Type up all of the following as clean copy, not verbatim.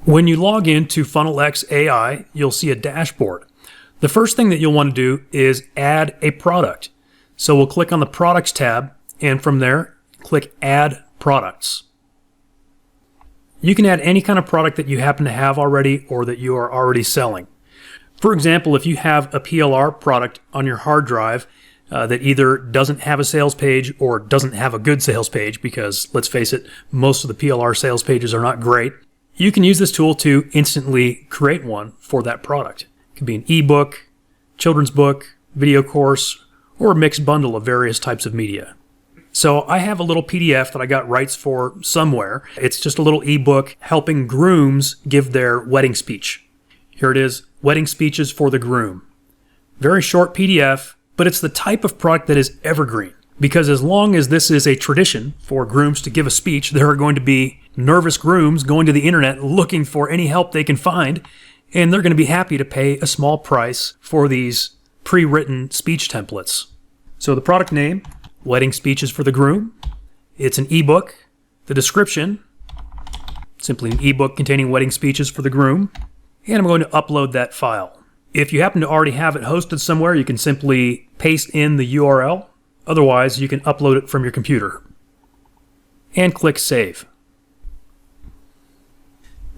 When you log into FunnelXAi, you'll see a dashboard. The first thing that you'll want to do is add a product. So we'll click on the Products tab, and from there, click Add Products. You can add any kind of product that you happen to have already or that you are already selling. For example, if you have a PLR product on your hard drive that either doesn't have a sales page or doesn't have a good sales page, because let's face it, most of the PLR sales pages are not great, you can use this tool to instantly create one for that product. It could be an ebook, children's book, video course, or a mixed bundle of various types of media. So I have a little PDF that I got rights for somewhere. It's just a little ebook helping grooms give their wedding speech. Here it is, Wedding Speeches for the Groom. Very short PDF, but it's the type of product that is evergreen. Because as long as this is a tradition for grooms to give a speech, there are going to be nervous grooms going to the internet looking for any help they can find, and they're going to be happy to pay a small price for these pre-written speech templates. So the product name, Wedding Speeches for the Groom. It's an ebook. The description, simply an ebook containing wedding speeches for the groom. And I'm going to upload that file. If you happen to already have it hosted somewhere, you can simply paste in the URL. Otherwise, you can upload it from your computer. And click Save.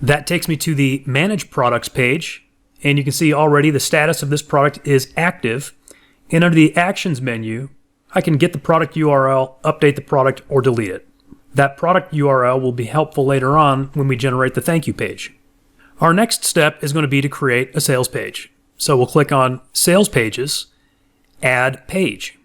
That takes me to the Manage Products page, and you can see already the status of this product is active. And under the Actions menu, I can get the product URL, update the product, or delete it. That product URL will be helpful later on when we generate the thank you page. Our next step is going to be to create a sales page. So we'll click on Sales Pages, Add Page.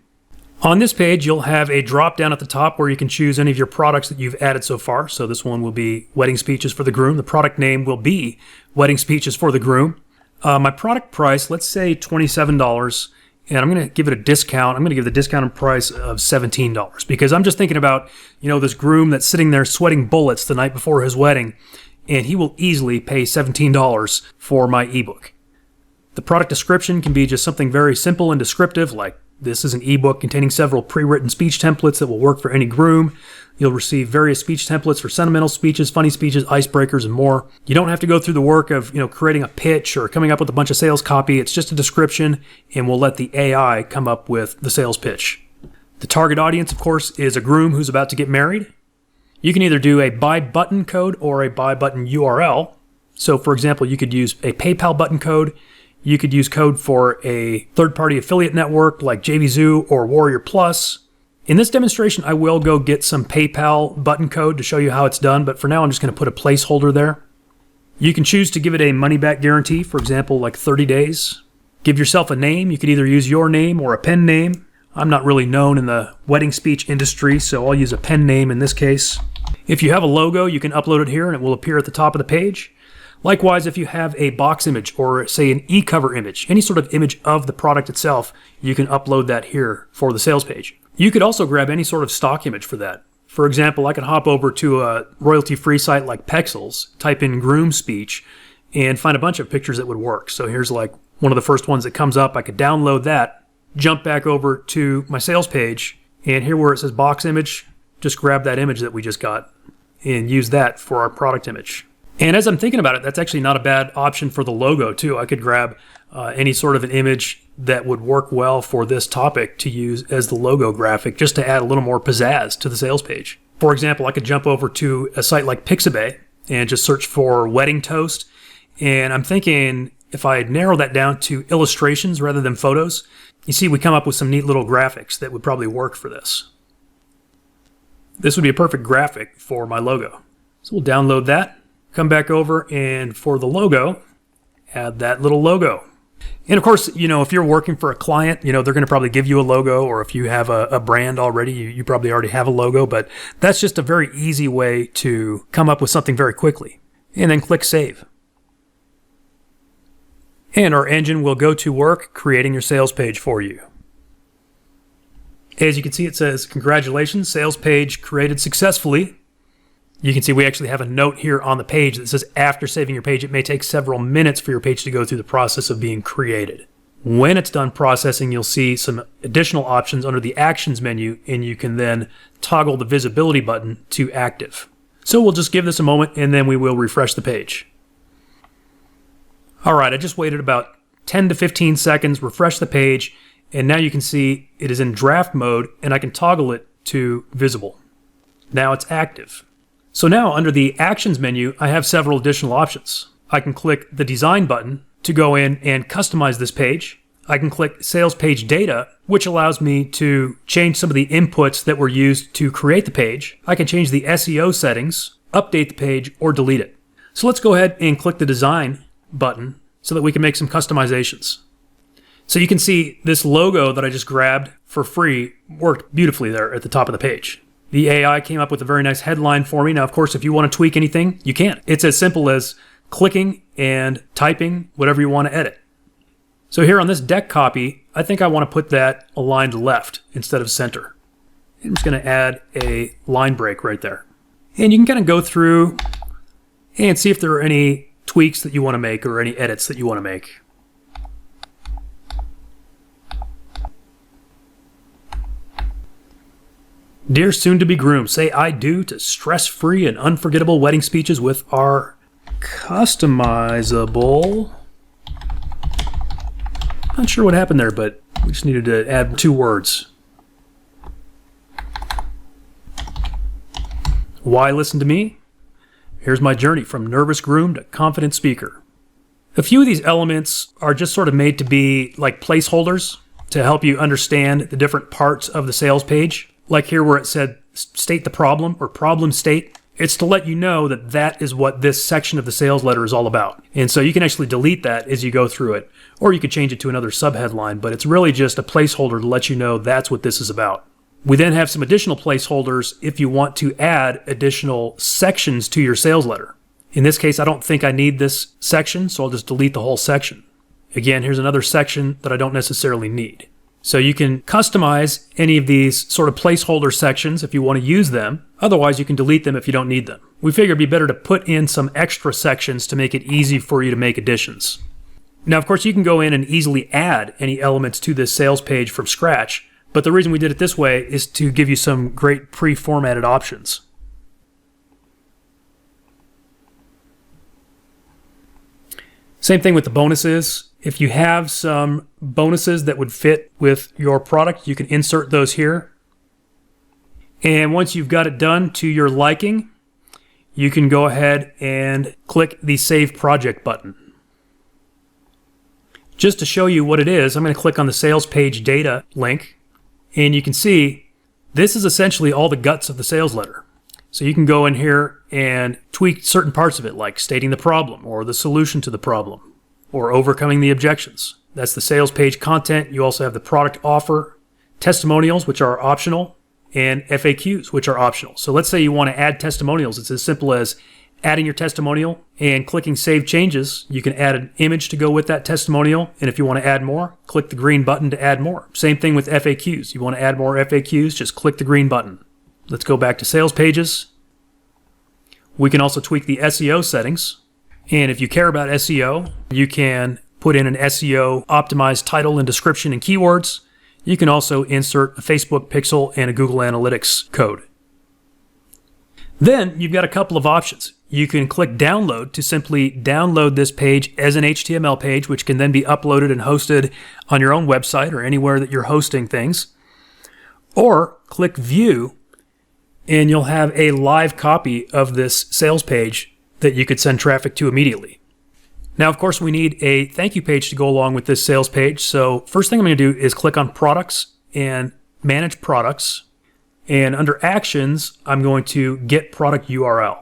On this page, you'll have a drop down at the top where you can choose any of your products that you've added so far. So this one will be Wedding Speeches for the Groom. The product name will be Wedding Speeches for the Groom. My product price, let's say $27, and I'm going to give it a discount. I'm going to give the discounted price of $17 because I'm just thinking about, this groom that's sitting there sweating bullets the night before his wedding, and he will easily pay $17 for my ebook. The product description can be just something very simple and descriptive, like this is an ebook containing several pre-written speech templates that will work for any groom. You'll receive various speech templates for sentimental speeches, funny speeches, icebreakers, and more. You don't have to go through the work of, creating a pitch or coming up with a bunch of sales copy. It's just a description, and we'll let the AI come up with the sales pitch. The target audience, of course, is a groom who's about to get married. You can either do a buy button code or a buy button URL. So, for example, you could use a PayPal button code. You could use code for a third-party affiliate network like JVZoo or Warrior Plus. In this demonstration, I will go get some PayPal button code to show you how it's done, but for now I'm just going to put a placeholder there. You can choose to give it a money-back guarantee, for example, like 30 days. Give yourself a name. You could either use your name or a pen name. I'm not really known in the wedding speech industry, so I'll use a pen name in this case. If you have a logo, you can upload it here and it will appear at the top of the page. Likewise, if you have a box image or, say, an e-cover image, any sort of image of the product itself, you can upload that here for the sales page. You could also grab any sort of stock image for that. For example, I could hop over to a royalty-free site like Pexels, type in groom speech, and find a bunch of pictures that would work. So here's like one of the first ones that comes up. I could download that, jump back over to my sales page, and here where it says box image, just grab that image that we just got and use that for our product image. And as I'm thinking about it, that's actually not a bad option for the logo too. I could grab any sort of an image that would work well for this topic to use as the logo graphic, just to add a little more pizzazz to the sales page. For example, I could jump over to a site like Pixabay and just search for wedding toast. And I'm thinking if I narrow that down to illustrations rather than photos, you see we come up with some neat little graphics that would probably work for this. This would be a perfect graphic for my logo. So we'll download that. Come back over, and for the logo, add that little logo. And of course, if you're working for a client, they're going to probably give you a logo, or if you have a brand already, you probably already have a logo, but that's just a very easy way to come up with something very quickly. And then click Save. And our engine will go to work creating your sales page for you. As you can see, it says, "Congratulations, sales page created successfully." You can see we actually have a note here on the page that says after saving your page, it may take several minutes for your page to go through the process of being created. When it's done processing, you'll see some additional options under the Actions menu, and you can then toggle the visibility button to active. So we'll just give this a moment and then we will refresh the page. All right, I just waited about 10 to 15 seconds, refresh the page, and now you can see it is in draft mode and I can toggle it to visible. Now it's active. So now under the Actions menu, I have several additional options. I can click the Design button to go in and customize this page. I can click Sales Page Data, which allows me to change some of the inputs that were used to create the page. I can change the SEO settings, update the page, or delete it. So let's go ahead and click the Design button so that we can make some customizations. So you can see this logo that I just grabbed for free worked beautifully there at the top of the page. The AI came up with a very nice headline for me. Now, of course, if you want to tweak anything, you can. It's as simple as clicking and typing whatever you want to edit. So here on this deck copy, I think I want to put that aligned left instead of center. I'm just going to add a line break right there. And you can kind of go through and see if there are any tweaks that you want to make or any edits that you want to make. Dear soon-to-be groom, say I do to stress-free and unforgettable wedding speeches with our customizable... Not sure what happened there, but we just needed to add 2 words. Why listen to me? Here's my journey from nervous groom to confident speaker. A few of these elements are just sort of made to be like placeholders to help you understand the different parts of the sales page. Like here where it said state the problem or problem state. It's to let you know that that is what this section of the sales letter is all about. And so you can actually delete that as you go through it, or you could change it to another subheadline, but it's really just a placeholder to let you know that's what this is about. We then have some additional placeholders if you want to add additional sections to your sales letter. In this case, I don't think I need this section, so I'll just delete the whole section. Again, here's another section that I don't necessarily need. So you can customize any of these sort of placeholder sections if you want to use them. Otherwise, you can delete them if you don't need them. We figure it'd be better to put in some extra sections to make it easy for you to make additions. Now, of course, you can go in and easily add any elements to this sales page from scratch, but the reason we did it this way is to give you some great pre-formatted options. Same thing with the bonuses. If you have some bonuses that would fit with your product, you can insert those here. And once you've got it done to your liking, you can go ahead and click the Save Project button. Just to show you what it is, I'm going to click on the Sales Page Data link, and you can see this is essentially all the guts of the sales letter. So you can go in here and tweak certain parts of it, like stating the problem or the solution to the problem, or overcoming the objections. That's the sales page content. You also have the product offer, testimonials, which are optional, and FAQs, which are optional. So let's say you want to add testimonials. It's as simple as adding your testimonial and clicking Save Changes. You can add an image to go with that testimonial, and if you want to add more, click the green button to add more. Same thing with FAQs. You want to add more FAQs, just click the green button. Let's go back to sales pages. We can also tweak the SEO settings. And if you care about SEO, you can put in an SEO optimized title and description and keywords. You can also insert a Facebook pixel and a Google Analytics code. Then you've got a couple of options. You can click download to simply download this page as an HTML page, which can then be uploaded and hosted on your own website or anywhere that you're hosting things. Or click view, and you'll have a live copy of this sales page that you could send traffic to immediately. Now, of course, we need a thank you page to go along with this sales page. So first thing I'm going to do is click on products and manage products. And under actions, I'm going to get product URL.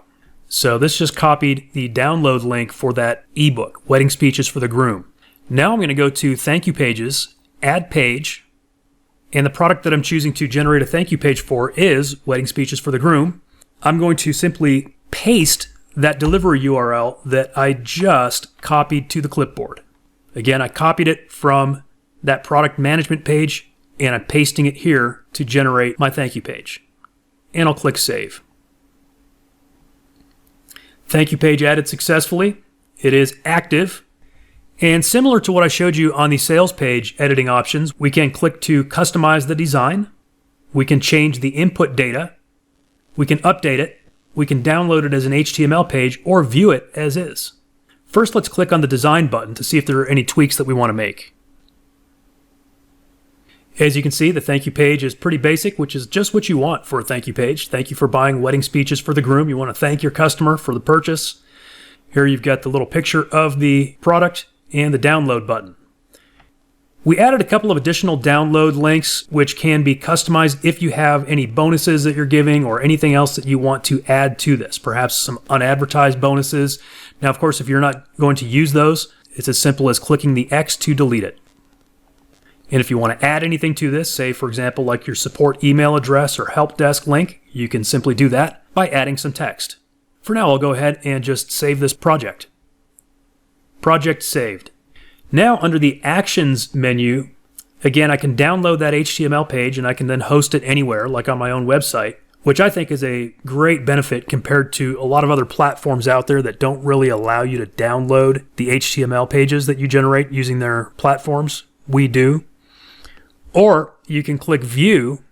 So this just copied the download link for that ebook, Wedding Speeches for the Groom. Now I'm going to go to thank you pages, add page, and the product that I'm choosing to generate a thank you page for is Wedding Speeches for the Groom. I'm going to simply paste that delivery URL that I just copied to the clipboard. Again, I copied it from that product management page, and I'm pasting it here to generate my thank you page. And I'll click Save. Thank you page added successfully. It is active. And similar to what I showed you on the sales page editing options, we can click to customize the design. We can change the input data. We can update it. We can download it as an HTML page or view it as is. First, let's click on the design button to see if there are any tweaks that we want to make. As you can see, the thank you page is pretty basic, which is just what you want for a thank you page. Thank you for buying wedding speeches for the groom. You want to thank your customer for the purchase. Here you've got the little picture of the product and the download button. We added a couple of additional download links, which can be customized if you have any bonuses that you're giving or anything else that you want to add to this, perhaps some unadvertised bonuses. Now, of course, if you're not going to use those, it's as simple as clicking the X to delete it. And if you want to add anything to this, say, for example, like your support email address or help desk link, you can simply do that by adding some text. For now, I'll go ahead and just save this project. Project saved. Now, under the Actions menu, again, I can download that HTML page and I can then host it anywhere, like on my own website, which I think is a great benefit compared to a lot of other platforms out there that don't really allow you to download the HTML pages that you generate using their platforms. We do. Or you can click View,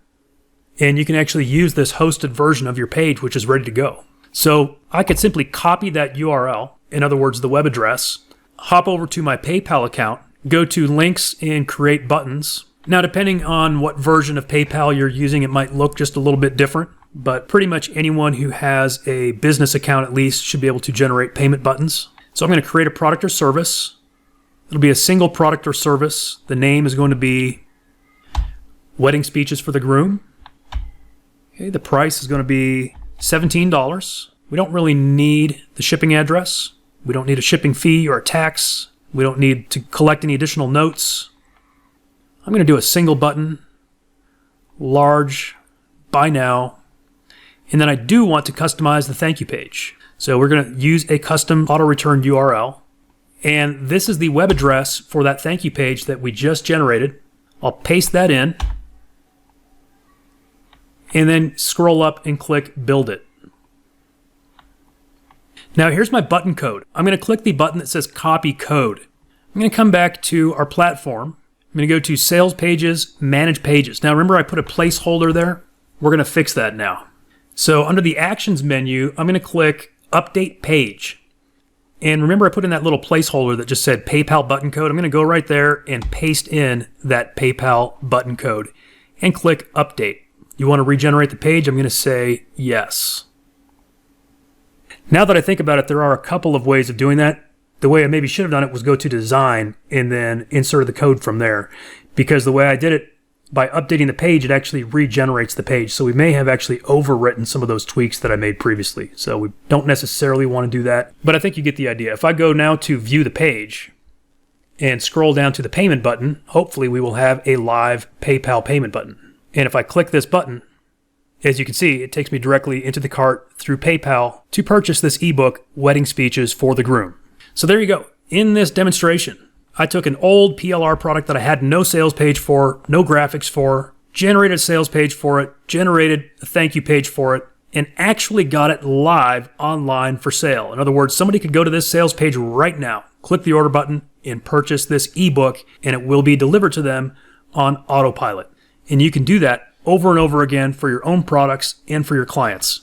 and you can actually use this hosted version of your page, which is ready to go. So I could simply copy that URL, in other words, the web address, hop over to my PayPal account, go to Links and create buttons. Now, depending on what version of PayPal you're using, it might look just a little bit different, but pretty much anyone who has a business account at least should be able to generate payment buttons. So I'm going to create a product or service. It'll be a single product or service. The name is going to be Wedding Speeches for the Groom. Okay, the price is going to be $17. We don't really need the shipping address. We don't need a shipping fee or a tax. We don't need to collect any additional notes. I'm going to do a single button, large, buy now, and then I do want to customize the thank you page. So we're going to use a custom auto-return URL, and this is the web address for that thank you page that we just generated. I'll paste that in, and then scroll up and click Build It. Now here's my button code. I'm going to click the button that says Copy Code. I'm going to come back to our platform. I'm going to go to Sales Pages, Manage Pages. Now remember I put a placeholder there? We're going to fix that now. So under the Actions menu, I'm going to click Update Page. And remember I put in that little placeholder that just said PayPal button code. I'm going to go right there and paste in that PayPal button code and click Update. You want to regenerate the page? I'm going to say yes. Now that I think about it, there are a couple of ways of doing that. The way I maybe should have done it was go to Design and then insert the code from there. Because the way I did it, by updating the page, it actually regenerates the page. So we may have actually overwritten some of those tweaks that I made previously. So we don't necessarily want to do that. But I think you get the idea. If I go now to View the Page and scroll down to the Payment button, hopefully we will have a live PayPal payment button. And if I click this button, as you can see, it takes me directly into the cart through PayPal to purchase this ebook, Wedding Speeches for the Groom. So there you go. In this demonstration, I took an old PLR product that I had no sales page for, no graphics for, generated a sales page for it, generated a thank you page for it, and actually got it live online for sale. In other words, somebody could go to this sales page right now, click the order button, and purchase this ebook, and it will be delivered to them on autopilot. And you can do that over and over again for your own products and for your clients.